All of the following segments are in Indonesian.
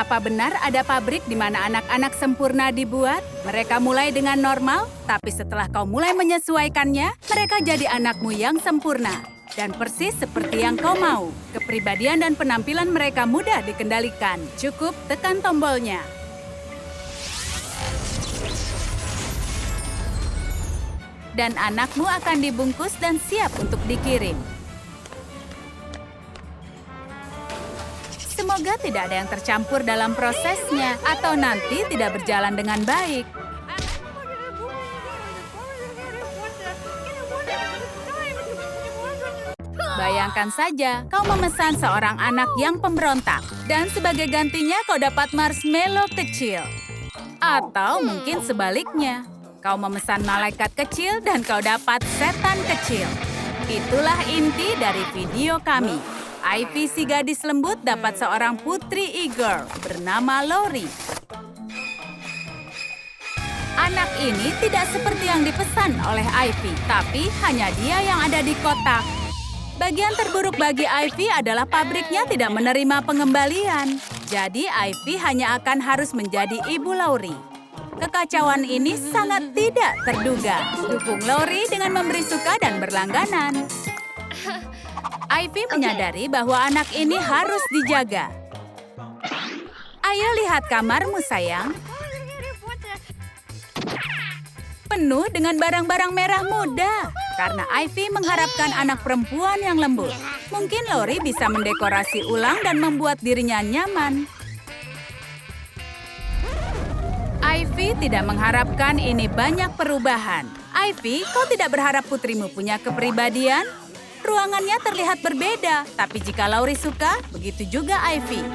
Apa benar ada pabrik di mana anak-anak sempurna dibuat? Mereka mulai dengan normal, tapi setelah kau mulai menyesuaikannya, mereka jadi anakmu yang sempurna. Dan persis seperti yang kau mau. Kepribadian dan penampilan mereka mudah dikendalikan. Cukup tekan tombolnya. Dan anakmu akan dibungkus dan siap untuk dikirim. Semoga tidak ada yang tercampur dalam prosesnya atau nanti tidak berjalan dengan baik. Bayangkan saja, kau memesan seorang anak yang pemberontak dan sebagai gantinya kau dapat marshmallow kecil. Atau mungkin sebaliknya, kau memesan malaikat kecil dan kau dapat setan kecil. Itulah inti dari video kami. Ivy si gadis lembut dapat seorang putri e-girl bernama Lori. Anak ini tidak seperti yang dipesan oleh Ivy, tapi hanya dia yang ada di kotak. Bagian terburuk bagi Ivy adalah pabriknya tidak menerima pengembalian. Jadi Ivy hanya akan harus menjadi ibu Lori. Kekacauan ini sangat tidak terduga. Dukung Lori dengan memberi suka dan berlangganan. Ivy menyadari bahwa anak ini harus dijaga. Ayo lihat kamarmu, sayang. Penuh dengan barang-barang merah muda. Karena Ivy mengharapkan anak perempuan yang lembut. Mungkin Lori bisa mendekorasi ulang dan membuat dirinya nyaman. Ivy tidak mengharapkan ini banyak perubahan. Ivy, kau tidak berharap putrimu punya kepribadian? Ruangannya terlihat berbeda, tapi jika Lori suka, begitu juga Ivy.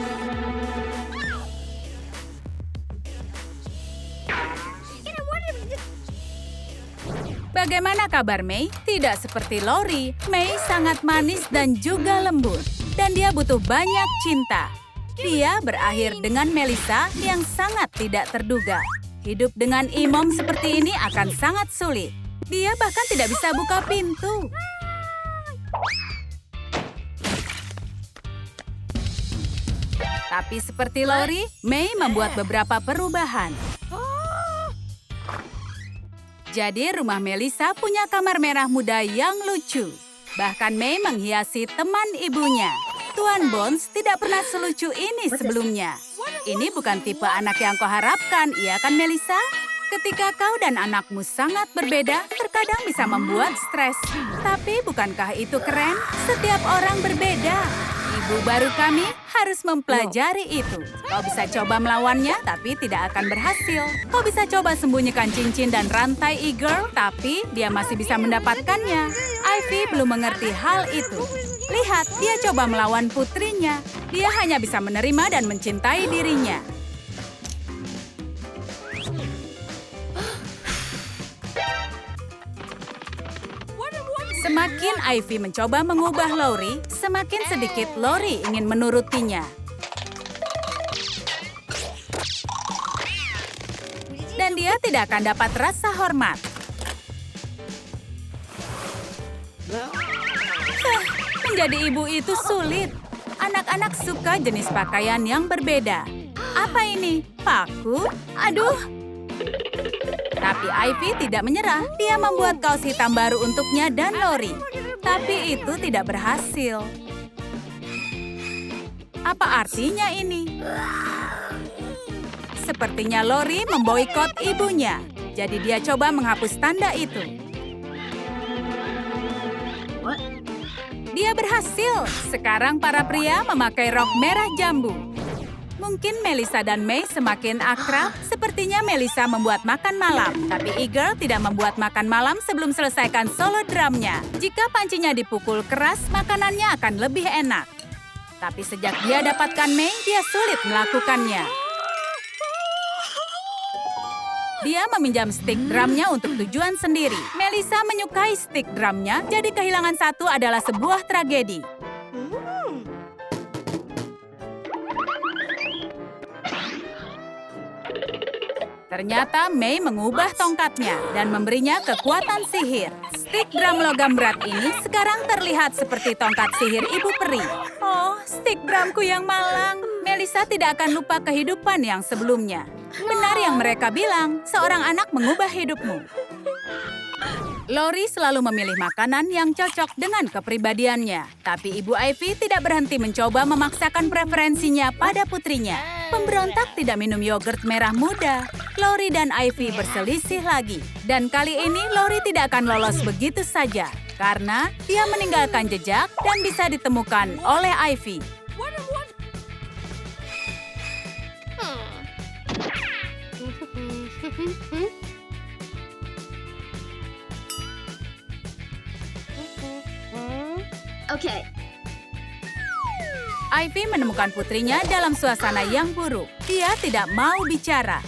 Bagaimana kabar May? Tidak seperti Lori, May sangat manis dan juga lembut. Dan dia butuh banyak cinta. Dia berakhir dengan Melissa yang sangat tidak terduga. Hidup dengan imam seperti ini akan sangat sulit. Dia bahkan tidak bisa buka pintu. Tapi seperti Lori, May membuat beberapa perubahan. Jadi rumah Melissa punya kamar merah muda yang lucu. Bahkan May menghiasi teman ibunya. Tuan Bones tidak pernah selucu ini sebelumnya. Ini bukan tipe anak yang kau harapkan, iya kan Melissa? Ketika kau dan anakmu sangat berbeda, terkadang bisa membuat stres. Tapi bukankah itu keren? Setiap orang berbeda. Ibu baru kami harus mempelajari itu. Kau bisa coba melawannya, tapi tidak akan berhasil. Kau bisa coba sembunyikan cincin dan rantai e-girl, tapi dia masih bisa mendapatkannya. Ivy belum mengerti hal itu. Lihat, dia coba melawan putrinya. Dia hanya bisa menerima dan mencintai dirinya. Semakin Ivy mencoba mengubah Lori, semakin sedikit Lori ingin menurutinya. Dan dia tidak akan dapat rasa hormat. Menjadi ibu itu sulit. Anak-anak suka jenis pakaian yang berbeda. Apa ini? Paku? Aduh! Tapi Ivy tidak menyerah. Dia membuat kaos hitam baru untuknya dan Lori. Tapi itu tidak berhasil. Apa artinya ini? Sepertinya Lori memboikot ibunya. Jadi dia coba menghapus tanda itu. Dia berhasil. Sekarang para pria memakai rok merah jambu. Mungkin Melissa dan May semakin akrab. Sepertinya Melissa membuat makan malam. Tapi e-girl tidak membuat makan malam sebelum selesaikan solo drumnya. Jika pancinya dipukul keras, makanannya akan lebih enak. Tapi sejak dia dapatkan May, dia sulit melakukannya. Dia meminjam stick drumnya untuk tujuan sendiri. Melissa menyukai stick drumnya, jadi kehilangan satu adalah sebuah tragedi. Ternyata May mengubah tongkatnya dan memberinya kekuatan sihir. Stick drum logam berat ini sekarang terlihat seperti tongkat sihir ibu peri. Oh, stick drumku yang malang. Melissa tidak akan lupa kehidupan yang sebelumnya. Benar yang mereka bilang, seorang anak mengubah hidupmu. Lori selalu memilih makanan yang cocok dengan kepribadiannya. Tapi Ibu Ivy tidak berhenti mencoba memaksakan preferensinya pada putrinya. Pemberontak tidak minum yogurt merah muda. Lori dan Ivy berselisih lagi. Dan kali ini Lori tidak akan lolos begitu saja. Karena dia meninggalkan jejak dan bisa ditemukan oleh Ivy. Okay. Ivy menemukan putrinya dalam suasana yang buruk. Dia tidak mau bicara.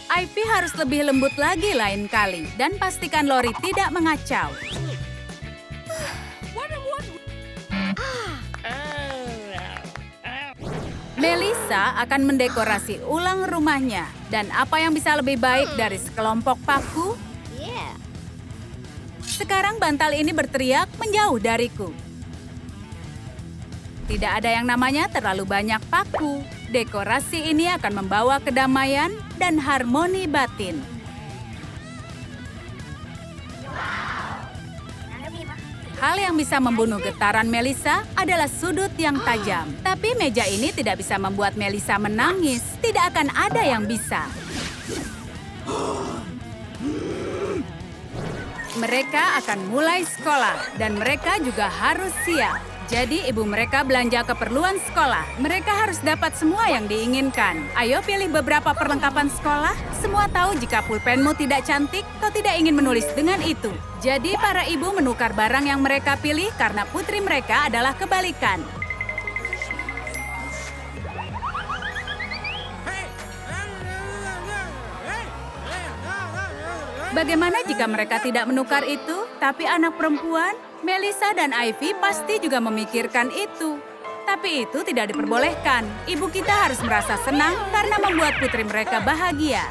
Ivy harus lebih lembut lagi lain kali dan pastikan Lori tidak mengacau. Melissa akan mendekorasi ulang rumahnya. Dan apa yang bisa lebih baik dari sekelompok paku? Yeah. Sekarang bantal ini berteriak menjauh dariku. Tidak ada yang namanya terlalu banyak paku. Dekorasi ini akan membawa kedamaian dan harmoni batin. Hal yang bisa membunuh getaran Melissa adalah sudut yang tajam. Tapi meja ini tidak bisa membuat Melissa menangis. Tidak akan ada yang bisa. Mereka akan mulai sekolah dan mereka juga harus siap. Jadi ibu mereka belanja keperluan sekolah. Mereka harus dapat semua yang diinginkan. Ayo pilih beberapa perlengkapan sekolah. Semua tahu jika pulpenmu tidak cantik, kau tidak ingin menulis dengan itu. Jadi para ibu menukar barang yang mereka pilih karena putri mereka adalah kebalikan. Bagaimana jika mereka tidak menukar itu? Tapi anak perempuan, Melissa dan Ivy pasti juga memikirkan itu. Tapi itu tidak diperbolehkan. Ibu kita harus merasa senang karena membuat putri mereka bahagia.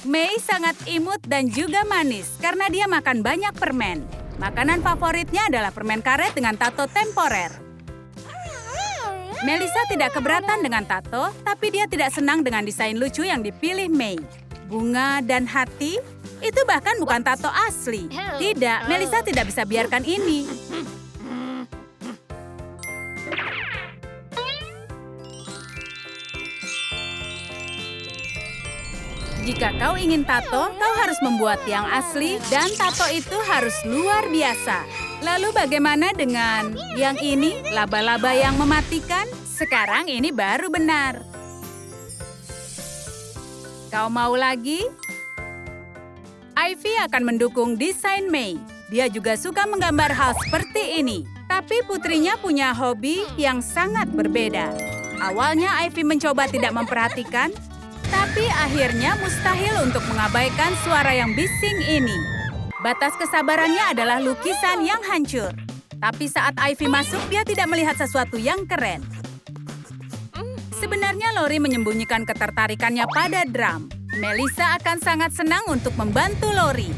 May sangat imut dan juga manis karena dia makan banyak permen. Makanan favoritnya adalah permen karet dengan tato temporer. Melissa tidak keberatan dengan tato, tapi dia tidak senang dengan desain lucu yang dipilih May. Bunga dan hati, itu bahkan bukan tato asli. Tidak, Melissa tidak bisa biarkan ini. Jika kau ingin tato, kau harus membuat yang asli dan tato itu harus luar biasa. Lalu bagaimana dengan yang ini, laba-laba yang mematikan? Sekarang ini baru benar. Kau mau lagi? Ivy akan mendukung desain May. Dia juga suka menggambar hal seperti ini. Tapi putrinya punya hobi yang sangat berbeda. Awalnya Ivy mencoba tidak memperhatikan, tapi akhirnya mustahil untuk mengabaikan suara yang bising ini. Batas kesabarannya adalah lukisan yang hancur. Tapi saat Ivy masuk, dia tidak melihat sesuatu yang keren. Sebenarnya Lori menyembunyikan ketertarikannya pada drum. Melissa akan sangat senang untuk membantu Lori.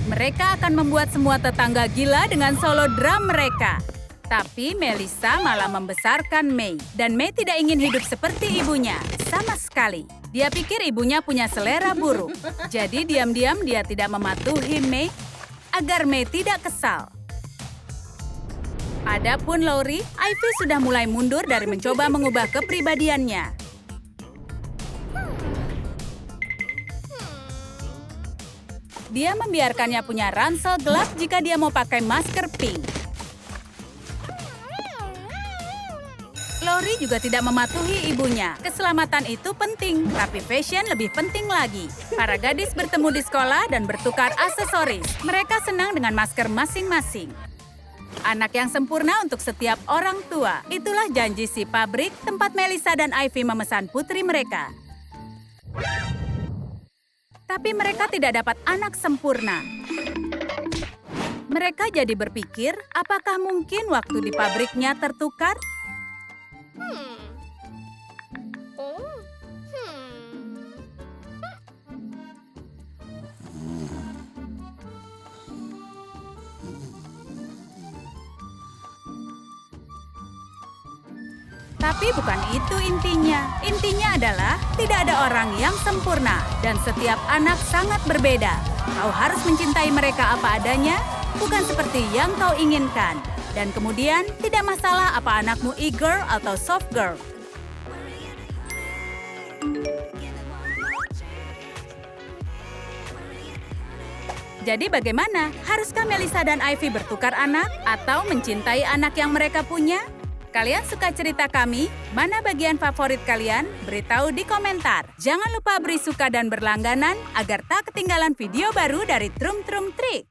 Mereka akan membuat semua tetangga gila dengan solo drum mereka. Tapi Melissa malah membesarkan May. Dan May tidak ingin hidup seperti ibunya. Sama sekali. Dia pikir ibunya punya selera buruk. Jadi diam-diam dia tidak mematuhi May agar May tidak kesal. Adapun Lori, Ivy sudah mulai mundur dari mencoba mengubah kepribadiannya. Dia membiarkannya punya ransel gelap jika dia mau pakai masker pink. Lori juga tidak mematuhi ibunya. Keselamatan itu penting, tapi fashion lebih penting lagi. Para gadis bertemu di sekolah dan bertukar aksesoris. Mereka senang dengan masker masing-masing. Anak yang sempurna untuk setiap orang tua. Itulah janji si pabrik tempat Melissa dan Ivy memesan putri mereka. Tapi mereka tidak dapat anak sempurna. Mereka jadi berpikir, apakah mungkin waktu di pabriknya tertukar? Tapi bukan itu intinya. Intinya adalah tidak ada orang yang sempurna dan setiap anak sangat berbeda. Kau harus mencintai mereka apa adanya, bukan seperti yang kau inginkan. Dan kemudian tidak masalah apa anakmu e-girl atau soft girl. Jadi bagaimana? Haruskah Melissa dan Ivy bertukar anak atau mencintai anak yang mereka punya? Kalian suka cerita kami? Mana bagian favorit kalian? Beritahu di komentar. Jangan lupa beri suka dan berlangganan agar tak ketinggalan video baru dari Trum Trum Trik.